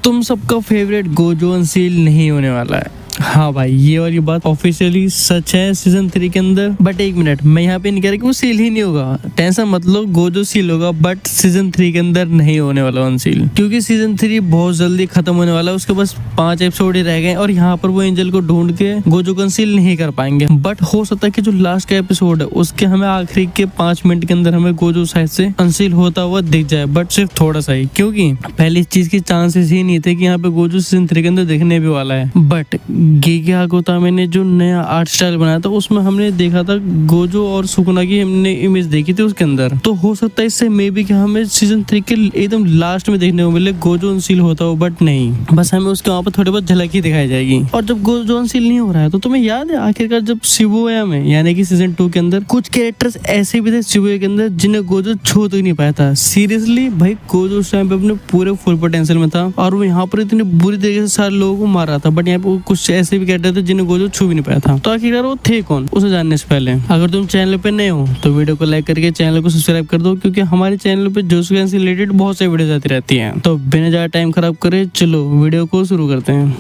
तुम सबका favourite Gojo अनसील नहीं होने वाला है। हाँ भाई, ये वाली बात ऑफिशियली सच है सीजन 3 के अंदर। बट एक मिनट, मैं यहाँ पे नहीं कह रहा कि वो सील ही नहीं होगा, टेंशन मत लो, गोजो सील होगा बट सीजन 3 के अंदर नहीं होने वाला अनसील, क्योंकि सीजन 3 बहुत जल्दी खत्म होने वाला है। उसके पास 5 एपिसोड ही रह गए और यहाँ पर वो एंजल को ढूंढ के गोजो को अनसील नहीं कर पाएंगे। बट हो सकता है कि जो लास्ट का एपिसोड है उसके हमें आखिरी के 5 मिनट के अंदर हमें गोजो साइड से अनसील होता हुआ दिख जाए, बट सिर्फ थोड़ा सा ही, क्योंकि पहले इस चीज के चांसेस ही नहीं थे कि यहाँ पे गोजो सीजन 3 के अंदर देखने भी वाला है। बट गेगे हाकोतामे ने जो नया आर्ट स्टाइल बनाया था उसमें हमने देखा था गोजो और सुकुना की हमने इमेज देखी थी उसके अंदर। तो हो सकता है इससे मे बी कि हमें सीजन 3 के एकदम लास्ट में देखने को मिले गोजो अनसील होता हो, बट नहीं, बस हमें उसके वहां पर थोड़ी बहुत झलक ही दिखाई जाएगी। और जब गोजो अनसील नहीं हो रहा है तो तुम्हें याद है आखिरकार जब शिबुया में यानी कि सीजन 2 के अंदर कुछ कैरेक्टर्स ऐसे भी थे शिबुया के अंदर जिन्हें गोजो छू तो ही नहीं पाया था। सीरियसली भाई, गोजो उस टाइम पे अपने पूरे फुल पोटेंशियल में था और वो यहाँ पर इतनी बुरी तरीके से सारे लोगों को मार रहा था, बट यहाँ पे कुछ ऐसे भी कैरेक्टर थे जिन्हें गोजो छू भी नहीं पाया था। तो आखिरकार वो थे कौन, उसे जानने से पहले अगर तुम चैनल पे नए हो तो वीडियो को लाइक करके चैनल को सब्सक्राइब कर दो, क्योंकि हमारे चैनल पे जोजोत्सु से रिलेटेड बहुत सारी वीडियो आती रहती हैं। तो बिना ज्यादा टाइम खराब करे चलो वीडियो को शुरू करते हैं।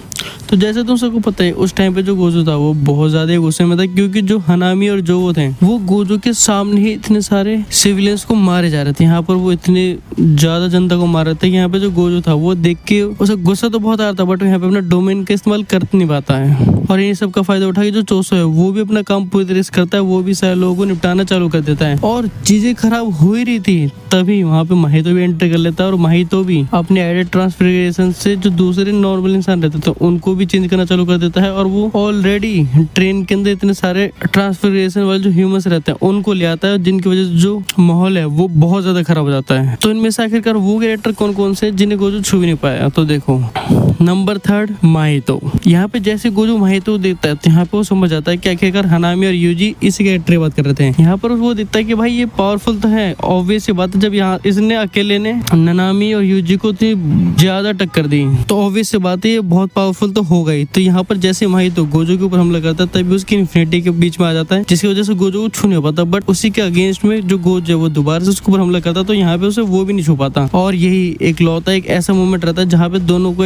तो जैसे तुम सबको पता है उस टाइम पे जो गोजो था वो बहुत ज्यादा गुस्से में था, क्योंकि जो हनामी और जो थे वो गोजो के सामने ही इतने सारे सिविलियंस को मारे जा रहे थे। यहाँ पर वो इतने ज्यादा जनता को मार रहे थे कि यहाँ पे जो गोजो था वो देख के उसे गुस्सा तो बहुत आ रहा था, बट यहाँ पे अपना डोमेन का इस्तेमाल कर नहीं पाता है। और ये सब का फायदा उठा के जो चोसो है वो भी अपना काम पूरी तरह से करता है, वो भी सारे लोगों को निपटाना चालू कर देता है। और चीजें खराब हो ही रही थी तभी वहाँ पे माहितो भी एंटर कर लेता है और माहितो भी अपने एडेड ट्रांसफिगरेशन से जो दूसरे नॉर्मल इंसान रहते थे उनको भी चेंज करना चालू कर देता है। और वो ऑलरेडी ट्रेन के अंदर इतने सारे ट्रांसफिगरेशन वाले जो ह्यूमंस रहते हैं उनको ले आता है, जिनकी वजह से जो माहौल है वो बहुत ज्यादा खराब हो जाता है। तो इनमें से आखिरकार वो कैरेक्टर कौन कौन से जिन्हें गोजो छू भी नहीं पाया, तो देखो नंबर 3 माहितो। यहाँ पे जैसे गोजो माहितो देखता है तो यहाँ पे वो समझ आता है कि आखिरकार हनामी और यूजी इसी कैरेक्टर की बात कर रहे थे। यहाँ पर वो देखता है कि भाई ये पावरफुल तो है, ऑब्वियस बात है, जब यहाँ इसने अकेले ने ननामी और यूजी को इतनी ज्यादा टक्कर दी तो ऑब्वियस सी बात है ये बहुत पावरफुल तो हो गई। तो यहाँ पर जैसे माहितो गोजो के ऊपर हमला करता है तभी उसकी इन्फिनिटी के बीच में आ जाता है, जिसकी वजह से गोजो को छू नहीं पाता। बट उसी के अगेंस्ट में जो गोजो है वो दोबारा से उसके ऊपर हमला करता तो यहाँ पे उसे वो भी नहीं छू पाता। और यही एक लौता एक ऐसा मोमेंट रहता है जहाँ पे दोनों को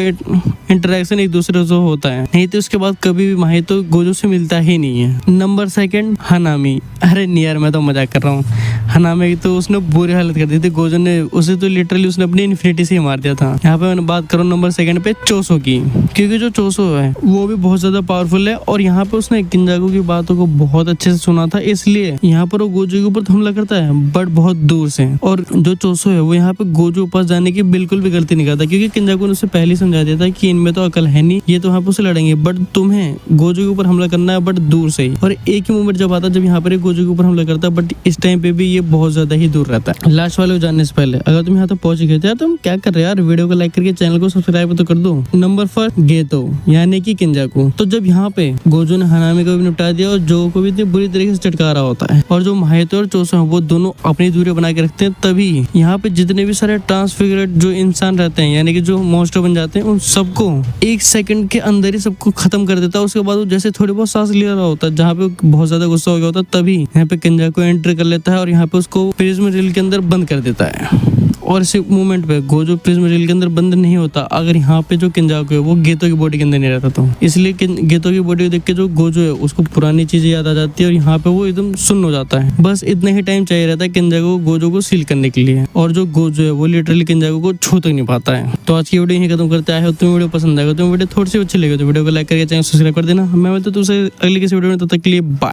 इंटरेक्शन एक दूसरे से होता है, नहीं तो उसके बाद कभी भी माहितो गोजो से मिलता ही नहीं है। Number 2 hanami. अरे नहीं यार, मैं तो मजाक कर रहा हूँ। हनामी तो उसने बुरी हालत कर दी थी, गोजो ने उसे तो लिटरली उसने अपनी इन्फिनिटी से ही मार दिया था। यहाँ पे मैंने बात करूँ नंबर 2 पे चोसो की, क्योंकि जो चोसो है वो भी बहुत ज्यादा पावरफुल है और यहाँ पे उसने किंजाकू की बातों को बहुत अच्छे से सुना था, इसलिए यहाँ पर वो गोजो के ऊपर तो हमला करता है बट बहुत दूर से। और जो चोसो है वो यहाँ पे गोजो के पास जाने की बिल्कुल भी गलती नहीं करता, क्योंकि किंजाकू ने उसे पहले समझा दिया था कि इनमें तो अकल है नहीं, ये तो यहाँ पे उसे लड़ेंगे, बट तुम्हें गोजो के ऊपर हमला करना है बट दूर से ही। और एक ही मोमेंट जब आता है जब यहाँ पर गोजो के ऊपर हमला करता है, बट इस टाइम पे भी ये बहुत ज्यादा ही दूर रहता है। लास्ट वाले को जानने से पहले अगर तुम यहाँ तक पहुंच गए थे तुम क्या कर रहे हो यार, वीडियो को लाइक करके चैनल को सब्सक्राइब तो कर दो। नंबर 4 गेतो यानी कि किंजाकू। तो जब यहाँ पे गोजो ने हनामी को भी निपटा दिया और जो को भी इतनी बुरी तरीके से चटका रहा होता है और जो माहितो और चोसो है वो दोनों अपनी दूरी बना के रखते हैं, तभी यहाँ पे जितने भी सारे ट्रांसफिगरेट जो इंसान रहते हैं यानी कि जो मॉन्स्टर बन जाते हैं उन सबको 1 सेकंड के अंदर ही सबको खत्म कर देता है। उसके बाद वो जैसे थोड़ी बहुत सांस ले रहा होता है, जहाँ पे बहुत ज्यादा गुस्सा हो गया होता है, तभी यहाँ पे किंजाकू एंटर कर लेता है और यहाँ पे उसको प्रिज्म रील के अंदर बंद कर देता है। और इसी मोमेंट पे गोजो प्रिज्म रील के अंदर बंद नहीं होता अगर यहाँ पे जो किंजाकू है वो गेतो की बॉडी के अंदर नहीं रहता, तो इसलिए गेतो की बॉडी देख के जो गोजो है उसको पुरानी चीजें याद आ जाती है और यहाँ पे वो एकदम सुन्न हो जाता है। बस इतना ही टाइम चाहिए रहता है किंजाकू को गोजो को सील करने के लिए, और जो गोजो है वो लिटरली किंजाकू को छू तक नहीं पाता है। तो आज की वीडियो यही खत्म करते हैं। तुम्हें वीडियो पसंद आएगा, तुम्हें वीडियो थोड़ी सी अच्छी लगे तो वीडियो को लाइक करके चैनल सब्सक्राइब कर देना। मैं तो तुमसे अगली किसी वीडियो में, तब तक के लिए बाय।